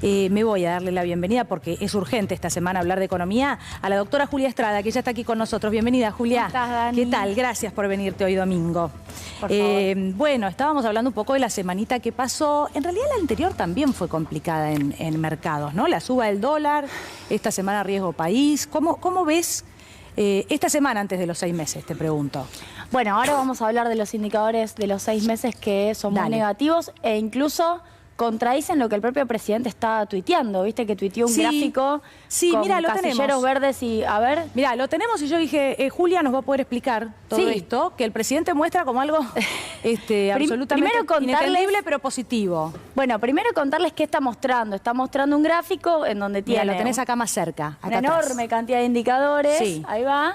Me voy a darle la bienvenida porque es urgente esta semana hablar de economía a la doctora Julia Estrada, que ya está aquí con nosotros. Bienvenida, Julia. ¿Cómo estás, Dani? ¿Qué tal? Gracias por venirte hoy domingo. Por favor. Bueno, estábamos hablando un poco de la semanita que pasó. En realidad la anterior también fue complicada en mercados, ¿no? La suba del dólar, esta semana riesgo país. ¿Cómo ves esta semana antes de los 6 meses, te pregunto? Bueno, ahora vamos a hablar de los indicadores de los 6 meses que son muy negativos e incluso contradicen lo que el propio presidente está tuiteando. ¿Viste que tuiteó un gráfico con mira, lo casilleros tenemos. verdes y... A ver... Mira, lo tenemos y yo dije, Julia nos va a poder explicar todo esto, que el presidente muestra como algo absolutamente inentendible pero positivo. Bueno, primero contarles qué está mostrando. Está mostrando un gráfico en donde tiene... Mira, lo tenés acá más cerca. Una enorme cantidad de indicadores. Sí. Ahí va.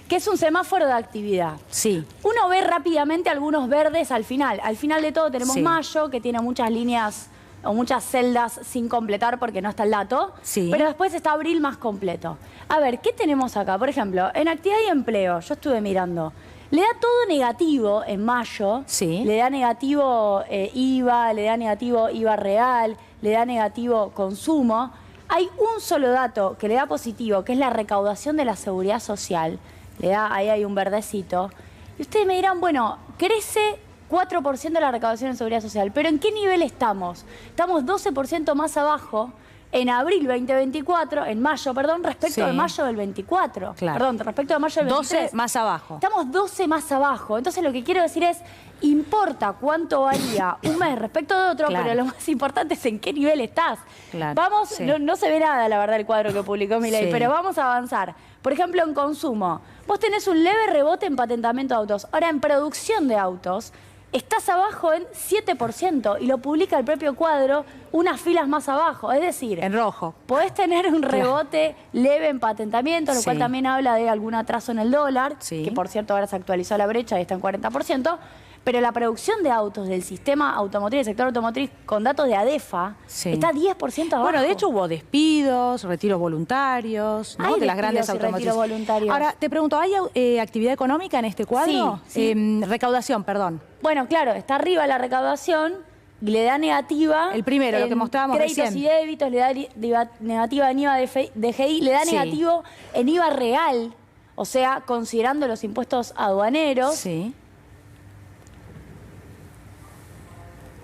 Que es un semáforo de actividad. Sí. Uno ve rápidamente algunos verdes al final. Al final de todo tenemos mayo, que tiene muchas líneas o muchas celdas sin completar porque no está el dato. Sí. Pero después está abril más completo. A ver, ¿qué tenemos acá? Por ejemplo, en actividad y empleo, yo estuve mirando. Le da todo negativo en mayo. Sí. Le da negativo IVA, le da negativo IVA real, le da negativo consumo. Hay un solo dato que le da positivo, que es la recaudación de la seguridad social. Le da, ahí hay un verdecito. Y ustedes me dirán, bueno, crece 4% la recaudación en seguridad social, pero ¿en qué nivel estamos? Estamos 12% más abajo en abril 2024, en mayo, perdón, respecto de mayo del 24. Claro. Perdón, respecto de mayo del 23. 12 más abajo. Estamos 12 más abajo. Entonces lo que quiero decir es, importa cuánto varía un mes respecto de otro, pero lo más importante es en qué nivel estás. Claro. Vamos, no se ve nada, la verdad, el cuadro que publicó Milei, pero vamos a avanzar. Por ejemplo, en consumo, vos tenés un leve rebote en patentamiento de autos. Ahora, en producción de autos, estás abajo en 7% y lo publica el propio cuadro unas filas más abajo. Es decir, en rojo. Podés tener un rebote leve en patentamiento, lo cual también habla de algún atraso en el dólar, que por cierto ahora se actualizó la brecha y está en 40%. Pero la producción de autos del sistema automotriz, del sector automotriz, con datos de ADEFA, está 10% abajo. Bueno, de hecho hubo despidos, retiros voluntarios, ¿no? De las grandes automotrices. Ahora, te pregunto, ¿hay actividad económica en este cuadro? Sí. Recaudación, perdón. Bueno, claro, está arriba la recaudación y le da negativa. El primero, lo que mostrábamos créditos recién. Y débitos, le da negativa en IVA DGI, le da negativo en IVA real, o sea, considerando los impuestos aduaneros. Sí.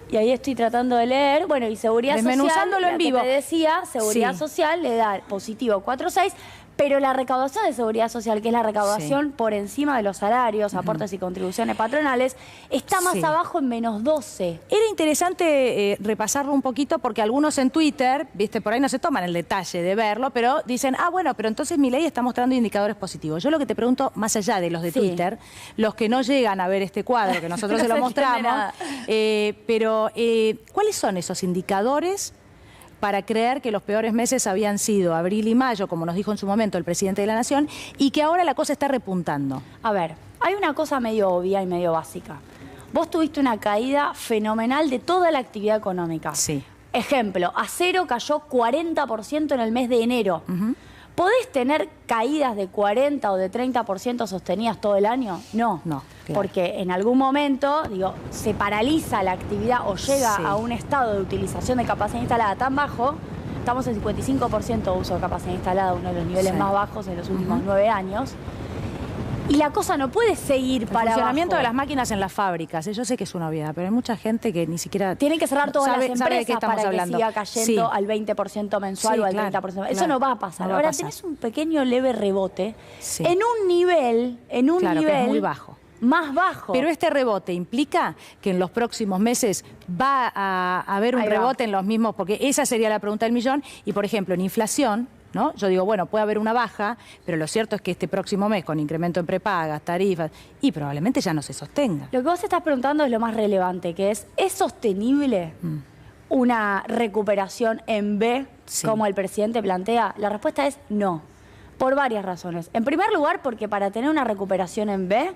Y ahí estoy tratando de leer. Bueno, y seguridad social, desmenuzándolo en vivo. Te decía, seguridad social le da positivo 4,6, pero la recaudación de seguridad social, que es la recaudación por encima de los salarios, aportes y contribuciones patronales, está más abajo en menos 12. Era interesante repasarlo un poquito porque algunos en Twitter, viste, por ahí no se toman el detalle de verlo, pero dicen, bueno, pero entonces Milei está mostrando indicadores positivos. Yo lo que te pregunto, más allá de los de Twitter, los que no llegan a ver este cuadro, que nosotros se lo mostramos, pero ¿cuáles son esos indicadores para creer que los peores meses habían sido abril y mayo, como nos dijo en su momento el presidente de la Nación, y que ahora la cosa está repuntando? A ver, hay una cosa medio obvia y medio básica. Vos tuviste una caída fenomenal de toda la actividad económica. Sí. Ejemplo, acero cayó 40% en el mes de enero. ¿Podés tener caídas de 40 o de 30% sostenidas todo el año? No. No. Claro. Porque en algún momento, se paraliza la actividad o llega a un estado de utilización de capacidad instalada tan bajo, estamos en 55% de uso de capacidad instalada, uno de los niveles más bajos en los últimos 9 años, y la cosa no puede seguir para abajo. El funcionamiento de las máquinas en las fábricas, yo sé que es una obviedad, pero hay mucha gente que ni siquiera... Tienen que cerrar todas las empresas de qué estamos para hablando. Que siga cayendo al 20% mensual o al 30%. Eso no va a pasar. Ahora tenés un pequeño leve rebote en un nivel, que es muy bajo. Más bajo. Pero este rebote implica que en los próximos meses va a haber un rebote en los mismos, porque esa sería la pregunta del millón. Y, por ejemplo, en inflación, ¿no? Yo digo, bueno, puede haber una baja, pero lo cierto es que este próximo mes, con incremento en prepagas, tarifas, y probablemente ya no se sostenga. Lo que vos estás preguntando es lo más relevante, que ¿es sostenible una recuperación en B, como el presidente plantea? La respuesta es no, por varias razones. En primer lugar, porque para tener una recuperación en B,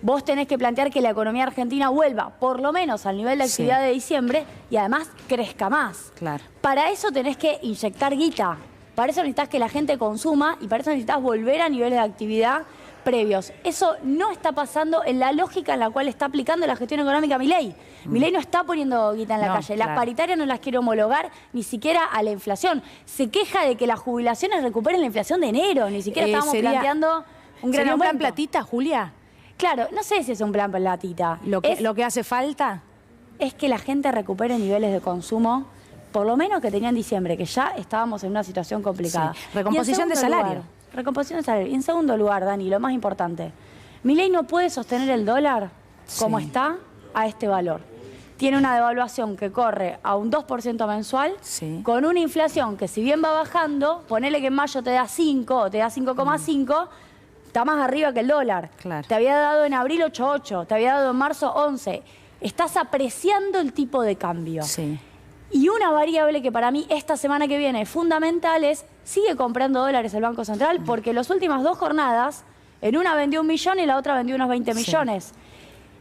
vos tenés que plantear que la economía argentina vuelva por lo menos al nivel de actividad de diciembre y además crezca más. Claro. Para eso tenés que inyectar guita, para eso necesitas que la gente consuma y para eso necesitas volver a niveles de actividad previos. Eso no está pasando en la lógica en la cual está aplicando la gestión económica Milei. Milei no está poniendo guita en la calle. Las paritarias no las quiere homologar ni siquiera a la inflación. Se queja de que las jubilaciones recuperen la inflación de enero. Ni siquiera estábamos planteando un gran aumento. ¿Un plan platita, Julia? Claro, no sé si es un plan platita. ¿Lo que hace falta? Es que la gente recupere niveles de consumo, por lo menos que tenía en diciembre, que ya estábamos en una situación complicada. Sí. Recomposición de salario. Recomposición de salario. Y en segundo lugar, Dani, lo más importante, Milei no puede sostener el dólar como está a este valor. Tiene una devaluación que corre a un 2% mensual, con una inflación que si bien va bajando, ponele que en mayo te da 5 o te da 5,5, está más arriba que el dólar. Claro. Te había dado en abril 8,8, te había dado en marzo 11. Estás apreciando el tipo de cambio. Sí. Y una variable que para mí esta semana que viene es fundamental es, sigue comprando dólares el Banco Central, porque las últimas 2 jornadas, en una vendió 1 millón y la otra vendió unos 20 millones.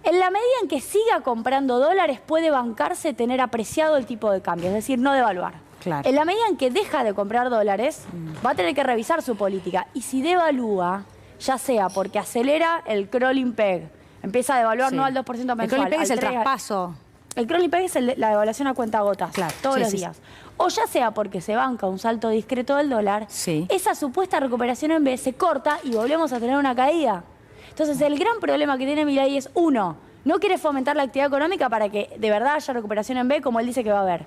En la medida en que siga comprando dólares, puede bancarse tener apreciado el tipo de cambio, es decir, no devaluar. Claro. En la medida en que deja de comprar dólares, va a tener que revisar su política. Y si devalúa, ya sea porque acelera el crawling peg, empieza a devaluar no al 2% mensual. El crawling peg es el traspaso. El crawling peg es la devaluación a cuentagotas, todos los días. O ya sea porque se banca un salto discreto del dólar, esa supuesta recuperación en B se corta y volvemos a tener una caída. Entonces el gran problema que tiene Milei es, uno, no quiere fomentar la actividad económica para que de verdad haya recuperación en B como él dice que va a haber.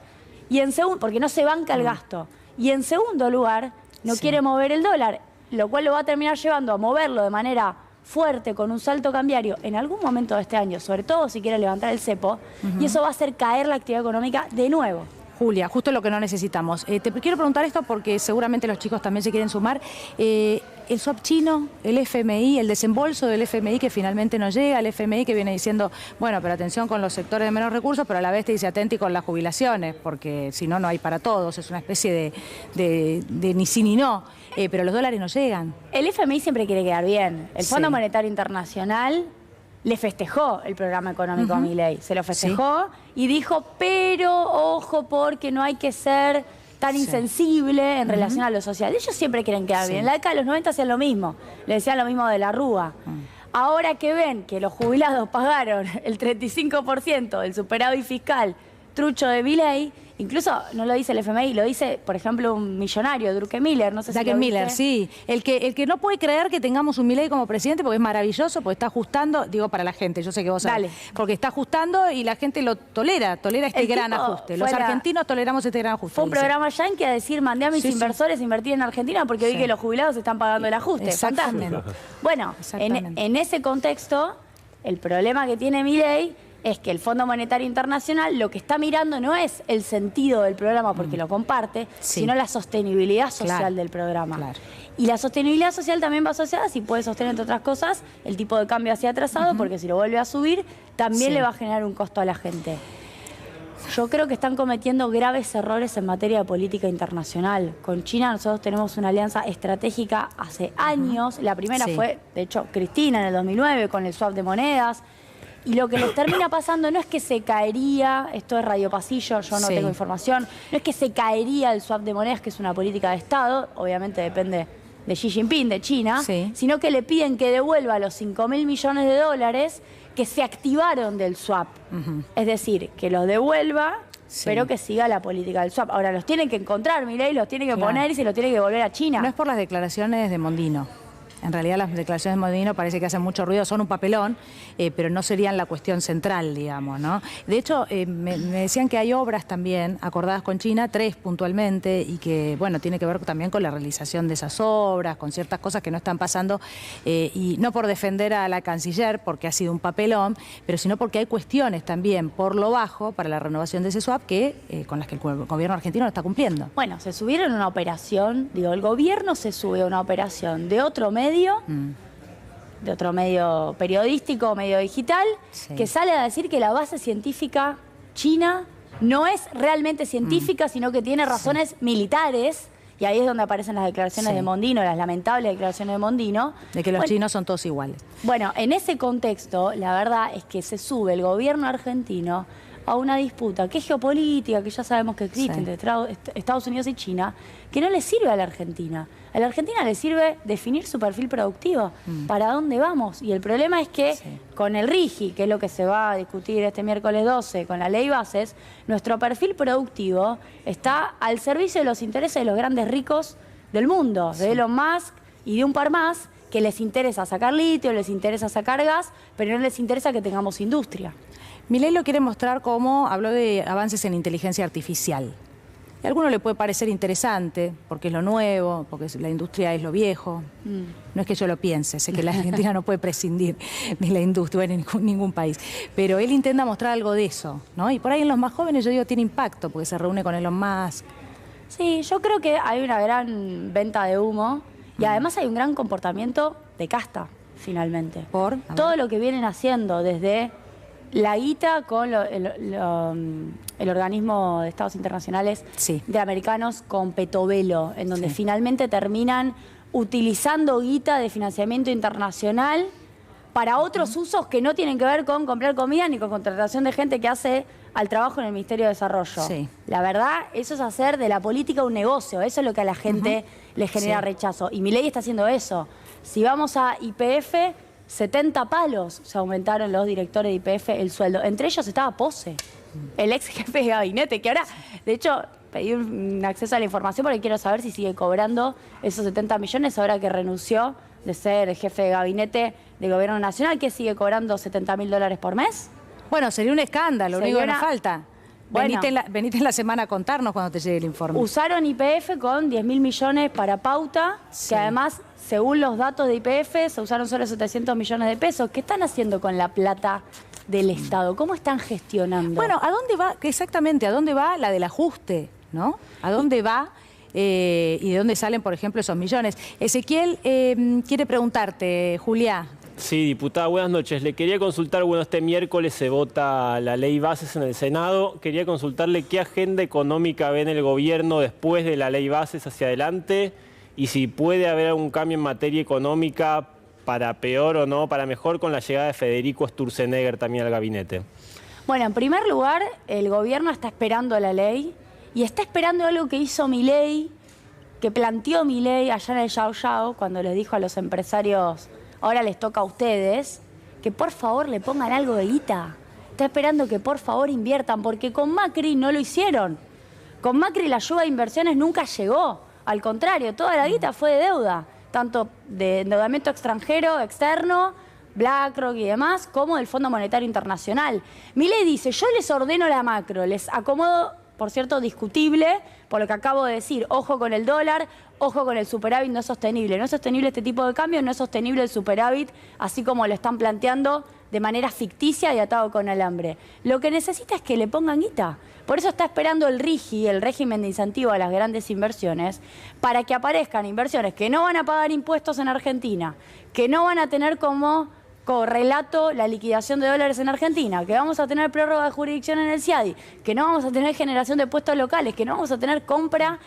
Y en segundo, porque no se banca el gasto. Y en segundo lugar, no quiere mover el dólar, lo cual lo va a terminar llevando a moverlo de manera fuerte con un salto cambiario en algún momento de este año, sobre todo si quiere levantar el cepo, y eso va a hacer caer la actividad económica de nuevo. Julia, justo lo que no necesitamos. Te quiero preguntar esto porque seguramente los chicos también se quieren sumar. El swap chino, el FMI, el desembolso del FMI que finalmente no llega, el FMI que viene diciendo, bueno, pero atención con los sectores de menos recursos, pero a la vez te dice atenti con las jubilaciones, porque si no, no hay para todos, es una especie de ni sí ni no, pero los dólares no llegan. El FMI siempre quiere quedar bien. El Fondo Monetario Internacional le festejó el programa económico a Milei, se lo festejó y dijo, pero ojo porque no hay que ser tan insensible en relación a lo social. Ellos siempre quieren quedar bien. En la década de los 90 hacían lo mismo, le decían lo mismo de la Rúa. Ahora que ven que los jubilados pagaron el 35% del superávit fiscal trucho de Milei, incluso no lo dice el FMI, lo dice, por ejemplo, un millonario, Druckenmiller, no sé si Druckenmiller, sí. El que no puede creer que tengamos un Milei como presidente porque es maravilloso, porque está ajustando, digo para la gente, yo sé que vos sabés, porque está ajustando y la gente lo tolera este gran ajuste. Los argentinos toleramos este gran ajuste. Fue un programa yankee a decir, mandé a mis inversores a invertir en Argentina porque vi que los jubilados están pagando el ajuste. Fantástico. Bueno, en ese contexto, el problema que tiene Milei es que el Fondo Monetario Internacional lo que está mirando no es el sentido del programa porque lo comparte, sino la sostenibilidad social del programa. Y la sostenibilidad social también va asociada, si puede sostener, entre otras cosas, el tipo de cambio hacia atrasado, porque si lo vuelve a subir, también le va a generar un costo a la gente. Yo creo que están cometiendo graves errores en materia de política internacional. Con China nosotros tenemos una alianza estratégica hace años. La primera fue, de hecho, Cristina en el 2009 con el swap de monedas. Y lo que les termina pasando no es que se caería, esto es Radio Pasillo, yo no tengo información, no es que se caería el swap de monedas, que es una política de Estado, obviamente depende de Xi Jinping, de China, sino que le piden que devuelva los 5.000 millones de dólares que se activaron del swap. Es decir, que los devuelva, pero que siga la política del swap. Ahora, los tienen que encontrar, Milei, los tiene que poner y se los tiene que devolver a China. No es por las declaraciones de Mondino. En realidad las declaraciones de Mondino parece que hacen mucho ruido, son un papelón, pero no serían la cuestión central, digamos, ¿no? De hecho, me decían que hay obras también acordadas con China, 3 puntualmente, y que, bueno, tiene que ver también con la realización de esas obras, con ciertas cosas que no están pasando, y no por defender a la canciller, porque ha sido un papelón, pero sino porque hay cuestiones también por lo bajo para la renovación de ese swap que con las que el gobierno argentino no está cumpliendo. Bueno, se subieron a una operación, digo, el gobierno se sube a una operación de otro medio, de otro medio periodístico, medio digital, que sale a decir que la base científica china no es realmente científica, sino que tiene razones militares, y ahí es donde aparecen las declaraciones de Mondino, las lamentables declaraciones de Mondino. De que los chinos son todos iguales. Bueno, en ese contexto, la verdad es que se sube el gobierno argentino a una disputa que es geopolítica, que ya sabemos que existe entre Estados Unidos y China, que no le sirve a la Argentina. A la Argentina le sirve definir su perfil productivo, para dónde vamos. Y el problema es que con el RIGI, que es lo que se va a discutir este miércoles 12, con la ley bases, nuestro perfil productivo está al servicio de los intereses de los grandes ricos del mundo, de Elon Musk y de un par más, que les interesa sacar litio, les interesa sacar gas, pero no les interesa que tengamos industria. Milei lo quiere mostrar como, habló de avances en inteligencia artificial. A alguno le puede parecer interesante, porque es lo nuevo, porque la industria es lo viejo. No es que yo lo piense, sé que la Argentina no puede prescindir de la industria en ningún país. Pero él intenta mostrar algo de eso, ¿no? Y por ahí en los más jóvenes yo digo tiene impacto, porque se reúne con Elon Musk. Sí, yo creo que hay una gran venta de humo y además hay un gran comportamiento de casta, finalmente. ¿Por? Todo lo que vienen haciendo desde la guita con el organismo de estados internacionales de americanos con Petovelo, en donde finalmente terminan utilizando guita de financiamiento internacional para otros usos que no tienen que ver con comprar comida ni con contratación de gente que hace al trabajo en el Ministerio de Desarrollo. La verdad, eso es hacer de la política un negocio, eso es lo que a la gente le genera rechazo. Y Milei está haciendo eso. Si vamos a YPF, 70 palos se aumentaron los directores de YPF el sueldo. Entre ellos estaba Pose, el ex jefe de gabinete, que ahora, de hecho, pedí un acceso a la información porque quiero saber si sigue cobrando esos 70 millones ahora que renunció de ser jefe de gabinete del gobierno nacional, que sigue cobrando $70.000 por mes. Bueno, sería un escándalo, lo único que nos falta. Bueno, venite en la semana a contarnos cuando te llegue el informe. Usaron YPF con 10.000 millones para pauta, que además, según los datos de YPF, se usaron solo 700 millones de pesos. ¿Qué están haciendo con la plata del Estado? ¿Cómo están gestionando? Bueno, ¿a dónde va? Exactamente, ¿a dónde va la del ajuste? ¿No? ¿A dónde va? Y de dónde salen, por ejemplo, esos millones. Ezequiel quiere preguntarte, Julia. Sí, diputada, buenas noches. Le quería consultar, bueno, este miércoles se vota la ley bases en el Senado. Quería consultarle qué agenda económica ve en el gobierno después de la ley bases hacia adelante y si puede haber algún cambio en materia económica para peor o no, para mejor con la llegada de Federico Sturzenegger también al gabinete. Bueno, en primer lugar, el gobierno está esperando la ley y está esperando algo que hizo Milei, que planteó Milei allá en el Yao Yao, cuando les dijo a los empresarios: ahora les toca a ustedes, que por favor le pongan algo de guita. Está esperando que por favor inviertan, porque con Macri no lo hicieron. Con Macri la ayuda de inversiones nunca llegó. Al contrario, toda la guita fue de deuda, tanto de endeudamiento extranjero, externo, BlackRock y demás, como del Fondo Monetario Internacional. Milei dice: yo les ordeno la macro, les acomodo, por cierto, discutible, por lo que acabo de decir, ojo con el dólar, ojo con el superávit, no es sostenible. No es sostenible este tipo de cambio, no es sostenible el superávit, así como lo están planteando de manera ficticia y atado con alambre. Lo que necesita es que le pongan guita. Por eso está esperando el RIGI, el régimen de incentivo a las grandes inversiones, para que aparezcan inversiones que no van a pagar impuestos en Argentina, que no van a tener como correlato la liquidación de dólares en Argentina, que vamos a tener prórroga de jurisdicción en el CIADI, que no vamos a tener generación de puestos locales, que no vamos a tener compra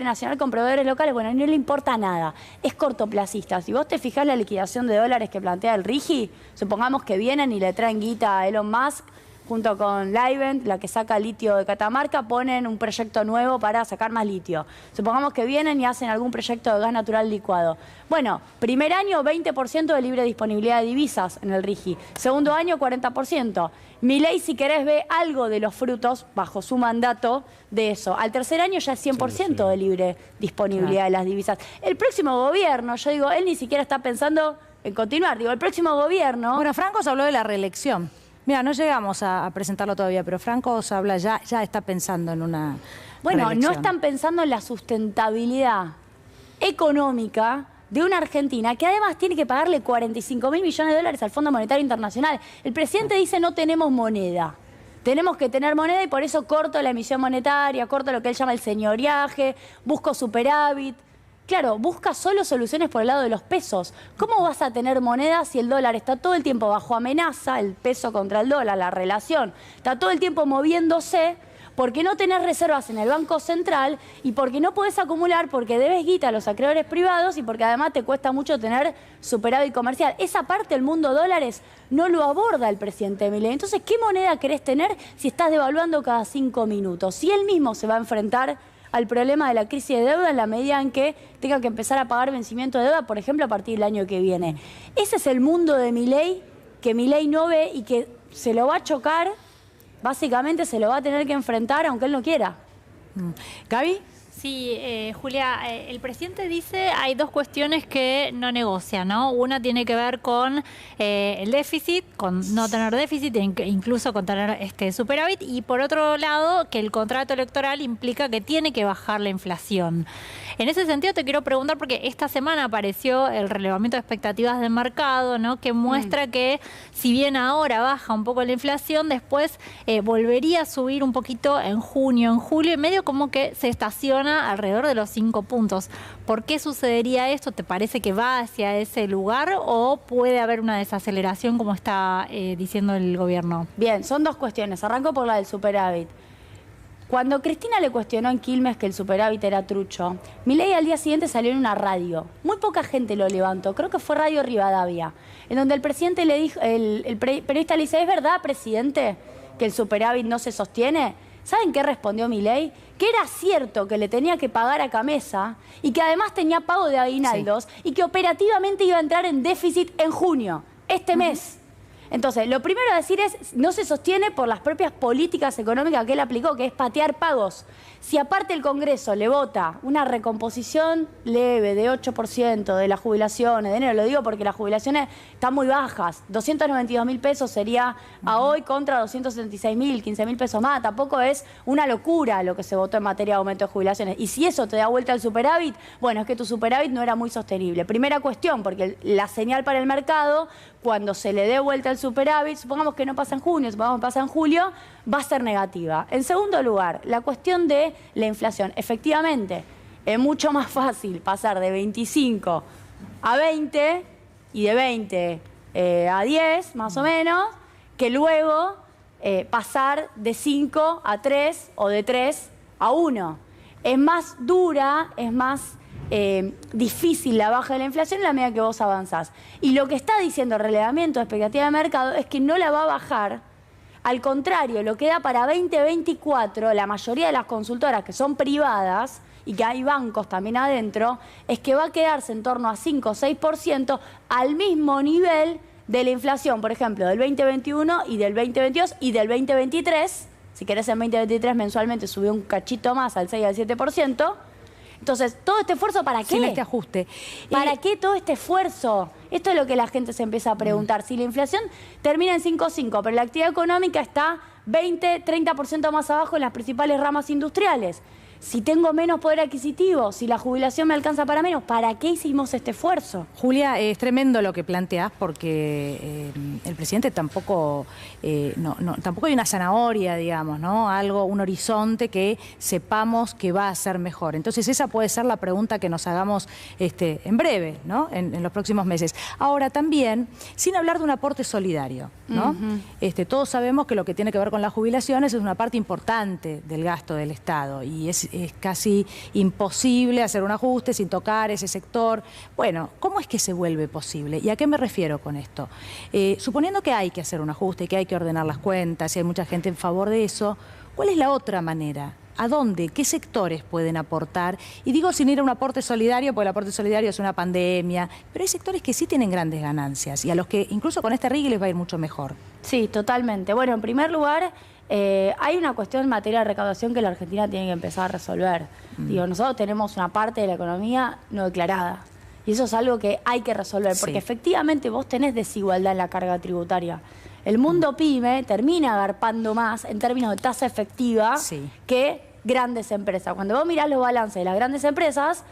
nacional con proveedores locales. Bueno, no le importa nada, es cortoplacista. Si vos te fijás la liquidación de dólares que plantea el RIGI, supongamos que vienen y le traen guita a Elon Musk, junto con Livent, la que saca litio de Catamarca, ponen un proyecto nuevo para sacar más litio. Supongamos que vienen y hacen algún proyecto de gas natural licuado. Bueno, primer año 20% de libre disponibilidad de divisas en el RIGI. Segundo año 40%. Milei, si querés, ve algo de los frutos, bajo su mandato, de eso. Al tercer año ya es 100% de libre disponibilidad de las divisas. El próximo gobierno, yo digo, él ni siquiera está pensando en continuar. Digo, el próximo gobierno... Bueno, Franco se habló de la reelección. Mira, no llegamos a presentarlo todavía, pero Franco se habla ya está pensando en una reelección. No están pensando en la sustentabilidad económica de una Argentina que además tiene que pagarle 45.000 millones de dólares al Fondo Monetario Internacional. El presidente dice: no tenemos moneda. Tenemos que tener moneda y por eso corto la emisión monetaria, corto lo que él llama el señoriaje, busco superávit. Claro, busca solo soluciones por el lado de los pesos. ¿Cómo vas a tener moneda si el dólar está todo el tiempo bajo amenaza, el peso contra el dólar, la relación, está todo el tiempo moviéndose? porque no tenés reservas en el Banco Central y porque no podés acumular, porque debes guita a los acreedores privados y porque además te cuesta mucho tener superávit comercial. Esa parte del mundo dólares no lo aborda el presidente Milei. Entonces, ¿qué moneda querés tener si estás devaluando cada 5 minutos? Si él mismo se va a enfrentar al problema de la crisis de deuda en la medida en que tenga que empezar a pagar vencimiento de deuda, por ejemplo, a partir del año que viene. Ese es el mundo de Milei, que Milei no ve y que se lo va a chocar, básicamente se lo va a tener que enfrentar aunque él no quiera. ¿Gaby? Sí, Julia, el presidente dice hay dos cuestiones que no negocia, ¿no? Una tiene que ver con el déficit, con no tener déficit, incluso con tener superávit, y por otro lado, que el contrato electoral implica que tiene que bajar la inflación. En ese sentido te quiero preguntar, porque esta semana apareció el relevamiento de expectativas de mercado, ¿no? Que muestra que si bien ahora baja un poco la inflación, después volvería a subir un poquito en junio, en julio, y medio como que se estaciona alrededor de los 5 puntos. ¿Por qué sucedería esto? ¿Te parece que va hacia ese lugar o puede haber una desaceleración como está diciendo el gobierno? Bien, son dos cuestiones. Arranco por la del superávit. Cuando Cristina le cuestionó en Quilmes que el superávit era trucho, Milei al día siguiente salió en una radio. Muy poca gente lo levantó, creo que fue Radio Rivadavia, en donde el presidente le dijo, el periodista le dice, ¿es verdad, presidente, que el superávit no se sostiene? ¿Saben qué respondió Milei? Que era cierto que le tenía que pagar a Camesa y que además tenía pago de aguinaldos y que operativamente iba a entrar en déficit en junio, este mes. Entonces, lo primero a decir es, no se sostiene por las propias políticas económicas que él aplicó, que es patear pagos. Si aparte el Congreso le vota una recomposición leve de 8% de las jubilaciones de enero, lo digo porque las jubilaciones están muy bajas, 292.000 pesos sería a hoy contra 276.000, 15.000 pesos más, tampoco es una locura lo que se votó en materia de aumento de jubilaciones. Y si eso te da vuelta al superávit, bueno, es que tu superávit no era muy sostenible. Primera cuestión, porque la señal para el mercado, cuando se le dé vuelta al superávit, supongamos que no pasa en junio, supongamos que pasa en julio, va a ser negativa. En segundo lugar, la cuestión de la inflación. Efectivamente, es mucho más fácil pasar de 25 a 20 y de 20 a 10, más o menos, que luego pasar de 5 a 3 o de 3 a 1. Es más dura, es más difícil la baja de la inflación en la medida que vos avanzás. Y lo que está diciendo el relevamiento de expectativa de mercado es que no la va a bajar. Al contrario, lo que da para 2024, la mayoría de las consultoras que son privadas y que hay bancos también adentro, es que va a quedarse en torno a 5 o 6% al mismo nivel de la inflación, por ejemplo, del 2021 y del 2022 y del 2023. Si querés, en 2023 mensualmente subió un cachito más al 6 y al 7%. Entonces, ¿todo este esfuerzo para qué? Sin este ajuste. ¿Para qué todo este esfuerzo? Esto es lo que la gente se empieza a preguntar. Si la inflación termina en 5,5, pero la actividad económica está 20, 30% más abajo en las principales ramas industriales. Si tengo menos poder adquisitivo, si la jubilación me alcanza para menos, ¿para qué hicimos este esfuerzo? Julia, es tremendo lo que planteás porque el presidente tampoco, tampoco hay una zanahoria, digamos, ¿no? Algo, un horizonte que sepamos que va a ser mejor. Entonces esa puede ser la pregunta que nos hagamos en breve, ¿no? En los próximos meses. Ahora también, sin hablar de un aporte solidario, ¿no? Todos sabemos que lo que tiene que ver con las jubilaciones es una parte importante del gasto del Estado y es casi imposible hacer un ajuste sin tocar ese sector. Bueno, ¿cómo es que se vuelve posible? ¿Y a qué me refiero con esto? Suponiendo que hay que hacer un ajuste, que hay que ordenar las cuentas y hay mucha gente en favor de eso, ¿cuál es la otra manera? ¿A dónde? ¿Qué sectores pueden aportar? Y digo sin ir a un aporte solidario, porque el aporte solidario es una pandemia, pero hay sectores que sí tienen grandes ganancias y a los que incluso con este RIGI les va a ir mucho mejor. Sí, totalmente. Bueno, en primer lugar, hay una cuestión en materia de recaudación que la Argentina tiene que empezar a resolver. Digo, nosotros tenemos una parte de la economía no declarada. Y eso es algo que hay que resolver, porque efectivamente vos tenés desigualdad en la carga tributaria. El mundo pyme termina agarpando más en términos de tasa efectiva que grandes empresas. Cuando vos mirás los balances de las grandes empresas,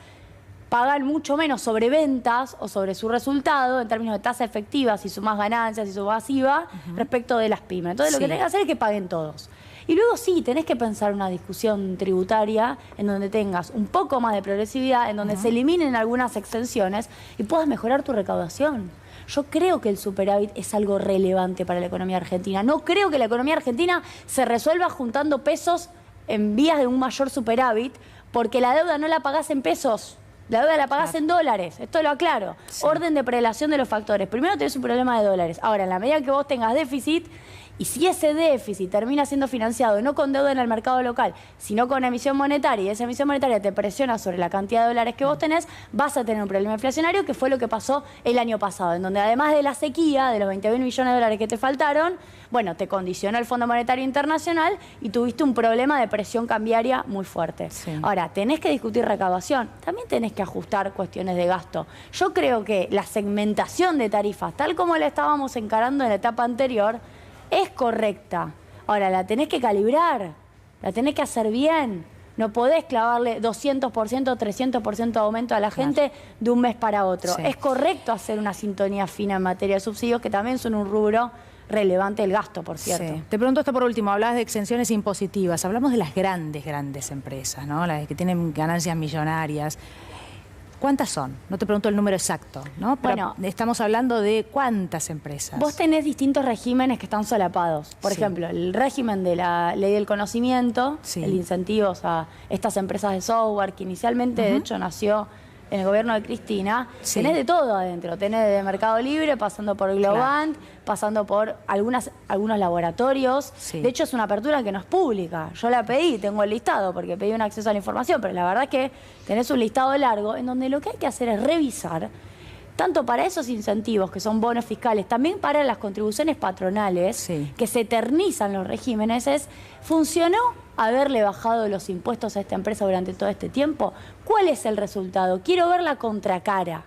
pagan mucho menos sobre ventas o sobre su resultado en términos de tasa efectiva, si sumás ganancias, si sumás IVA, respecto de las pymes. Entonces lo que tenés que hacer es que paguen todos. Y luego sí, tenés que pensar una discusión tributaria en donde tengas un poco más de progresividad, en donde se eliminen algunas exenciones y puedas mejorar tu recaudación. Yo creo que el superávit es algo relevante para la economía argentina. No creo que la economía argentina se resuelva juntando pesos en vías de un mayor superávit porque la deuda no la pagás en pesos. La deuda la pagás en dólares, esto lo aclaro. Sí. Orden de prelación de los factores. Primero tenés un problema de dólares. Ahora, en la medida que vos tengas déficit, y si ese déficit termina siendo financiado no con deuda en el mercado local, sino con emisión monetaria, y esa emisión monetaria te presiona sobre la cantidad de dólares que vos tenés, vas a tener un problema inflacionario, que fue lo que pasó el año pasado, en donde además de la sequía, de los 20.000 millones de dólares que te faltaron, bueno, te condicionó el Fondo Monetario Internacional y tuviste un problema de presión cambiaria muy fuerte. Sí. Ahora, tenés que discutir recaudación, también tenés que ajustar cuestiones de gasto. Yo creo que la segmentación de tarifas, tal como la estábamos encarando en la etapa anterior, es correcta. Ahora, la tenés que calibrar, la tenés que hacer bien. No podés clavarle 200%, 300% de aumento a la gente de un mes para otro. Sí. Es correcto hacer una sintonía fina en materia de subsidios, que también son un rubro relevante del gasto, por cierto. Sí. Te pregunto esto por último, hablabas de exenciones impositivas. Hablamos de las grandes empresas, ¿no? Las que tienen ganancias millonarias. ¿Cuántas son? No te pregunto el número exacto, ¿no? Pero bueno, estamos hablando de cuántas empresas. Vos tenés distintos regímenes que están solapados. Por ejemplo, el régimen de la ley del conocimiento, el incentivo a estas empresas de software, que inicialmente, de hecho, nació en el gobierno de Cristina. Tenés de todo adentro. Tenés de Mercado Libre, pasando por Globant, pasando por algunos laboratorios. De hecho, es una apertura que no es pública. Yo la pedí, tengo el listado, porque pedí un acceso a la información, pero la verdad es que tenés un listado largo en donde lo que hay que hacer es revisar, tanto para esos incentivos, que son bonos fiscales, también para las contribuciones patronales, que se eternizan los regímenes, ¿funcionó haberle bajado los impuestos a esta empresa durante todo este tiempo? ¿Cuál es el resultado? Quiero ver la contracara,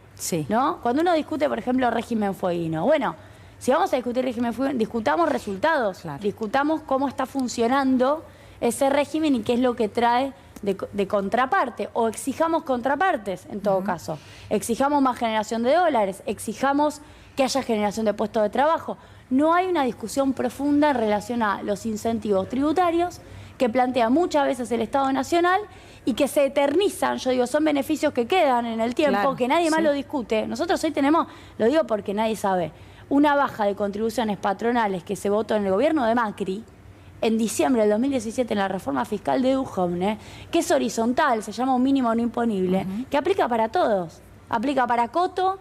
¿no? Cuando uno discute, por ejemplo, régimen fueguino, bueno, si vamos a discutir régimen fueguino, discutamos resultados, discutamos cómo está funcionando ese régimen y qué es lo que trae de contraparte, o exijamos contrapartes en todo caso. Exijamos más generación de dólares, exijamos que haya generación de puestos de trabajo. No hay una discusión profunda en relación a los incentivos tributarios que plantea muchas veces el Estado Nacional y que se eternizan, yo digo, son beneficios que quedan en el tiempo, que nadie más lo discute. Nosotros hoy tenemos, lo digo porque nadie sabe, una baja de contribuciones patronales que se votó en el gobierno de Macri, en diciembre del 2017 en la reforma fiscal de Duhovne, que es horizontal, se llama un mínimo no imponible, que aplica para todos. Aplica para Coto,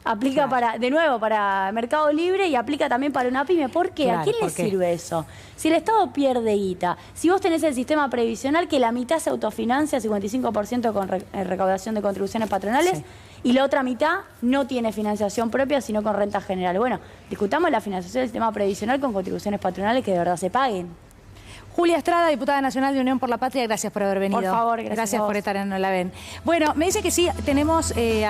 aplica para, de nuevo, para Mercado Libre y aplica también para una pyme. ¿Por qué? ¿A quién le sirve eso? Si el Estado pierde guita, si vos tenés el sistema previsional que la mitad se autofinancia, 55% con recaudación de contribuciones patronales, y la otra mitad no tiene financiación propia, sino con renta general. Bueno, discutamos la financiación del sistema previsional con contribuciones patronales que de verdad se paguen. Julia Estrada, diputada nacional de Unión por la Patria, gracias por haber venido. Por favor, gracias por estar en No la Ven. Bueno, me dice que sí, tenemos...